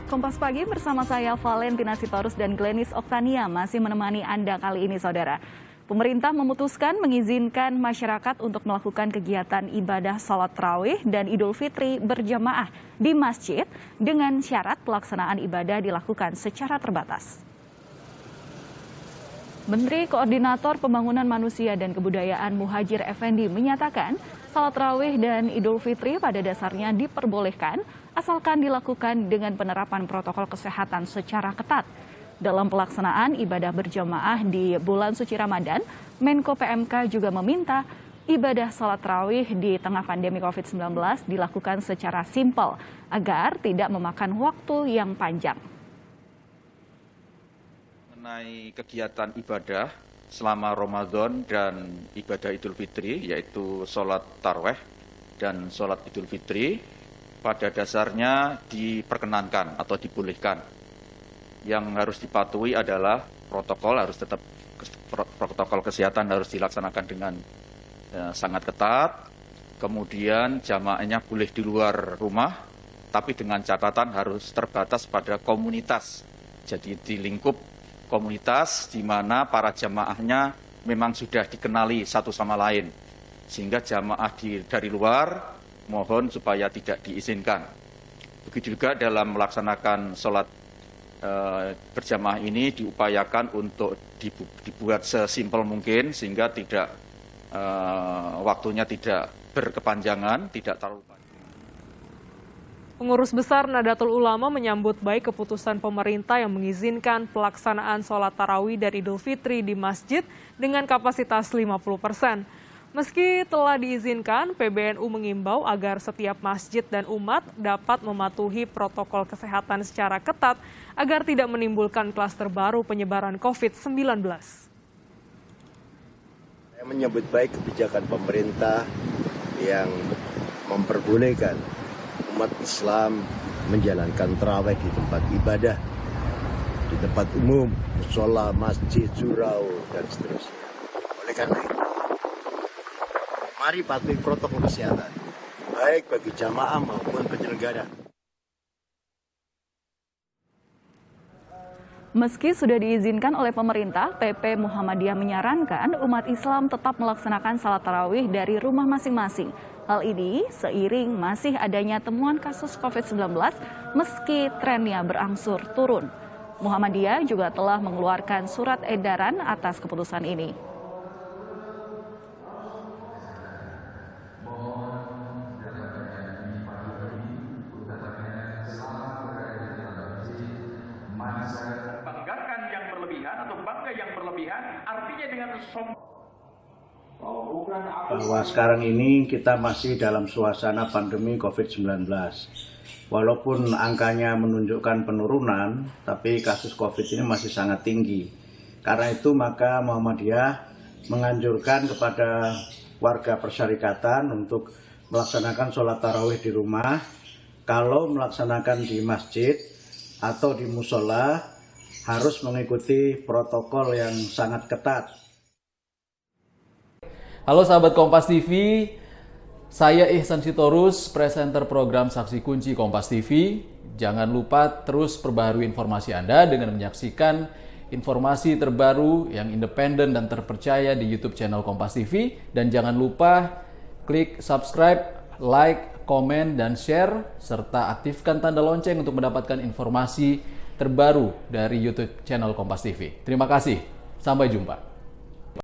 Kompas Pagi bersama saya Valentina Sitorus dan Glenis Oktania masih menemani Anda kali ini, Saudara. Pemerintah memutuskan mengizinkan masyarakat untuk melakukan kegiatan ibadah sholat tarawih dan Idul Fitri berjamaah di masjid dengan syarat pelaksanaan ibadah dilakukan secara terbatas. Menteri Koordinator Pembangunan Manusia dan Kebudayaan Muhadjir Effendi menyatakan salat tarawih dan Idul Fitri pada dasarnya diperbolehkan asalkan dilakukan dengan penerapan protokol kesehatan secara ketat. Dalam pelaksanaan ibadah berjamaah di bulan suci Ramadan, Menko PMK juga meminta ibadah salat tarawih di tengah pandemi COVID-19 dilakukan secara simpel agar tidak memakan waktu yang panjang. Mengenai kegiatan ibadah selama Ramadan dan ibadah Idul Fitri, yaitu sholat tarawih dan sholat Idul Fitri, pada dasarnya diperkenankan atau dibolehkan. Yang harus dipatuhi adalah protokol kesehatan harus dilaksanakan dengan sangat ketat. Kemudian jamaahnya boleh di luar rumah, tapi dengan catatan harus terbatas pada komunitas. Jadi di lingkup komunitas di mana para jamaahnya memang sudah dikenali satu sama lain. Sehingga jamaah dari luar mohon supaya tidak diizinkan. Begitu juga dalam melaksanakan sholat berjamaah ini diupayakan untuk dibuat sesimpel mungkin sehingga tidak waktunya tidak berkepanjangan, tidak terlalu panjang. Pengurus Besar Nahdlatul Ulama menyambut baik keputusan pemerintah yang mengizinkan pelaksanaan sholat tarawih dan Idul Fitri di masjid dengan kapasitas 50%. Meski telah diizinkan, PBNU mengimbau agar setiap masjid dan umat dapat mematuhi protokol kesehatan secara ketat agar tidak menimbulkan klaster baru penyebaran COVID-19. Saya menyambut baik kebijakan pemerintah yang memperbolehkan umat Islam menjalankan tarawih di tempat ibadah, di tempat umum, musola, masjid, surau, dan seterusnya. Oleh karena itu, mari patuhi protokol kesehatan, baik bagi jamaah maupun penyelenggara. Meski sudah diizinkan oleh pemerintah, PP Muhammadiyah menyarankan umat Islam tetap melaksanakan salat tarawih dari rumah masing-masing. Hal ini seiring masih adanya temuan kasus COVID-19 meski trennya berangsur turun. Muhammadiyah juga telah mengeluarkan surat edaran atas keputusan ini. Banggakan yang berlebihan atau bangga yang berlebihan artinya dengan bahwa sekarang ini kita masih dalam suasana pandemi COVID-19. Walaupun angkanya menunjukkan penurunan, tapi kasus COVID ini masih sangat tinggi. Karena itu maka Muhammadiyah menganjurkan kepada warga persyarikatan untuk melaksanakan sholat tarawih di rumah. Kalau melaksanakan di masjid atau di musola harus mengikuti protokol yang sangat ketat. Halo sahabat Kompas TV, saya Ihsan Sitorus, presenter program Saksi Kunci Kompas TV. Jangan lupa terus perbaharui informasi Anda dengan menyaksikan informasi terbaru yang independen dan terpercaya di YouTube channel Kompas TV. Dan jangan lupa klik subscribe, like, komen, dan share, serta aktifkan tanda lonceng untuk mendapatkan informasi terbaru dari YouTube channel Kompas TV. Terima kasih, sampai jumpa.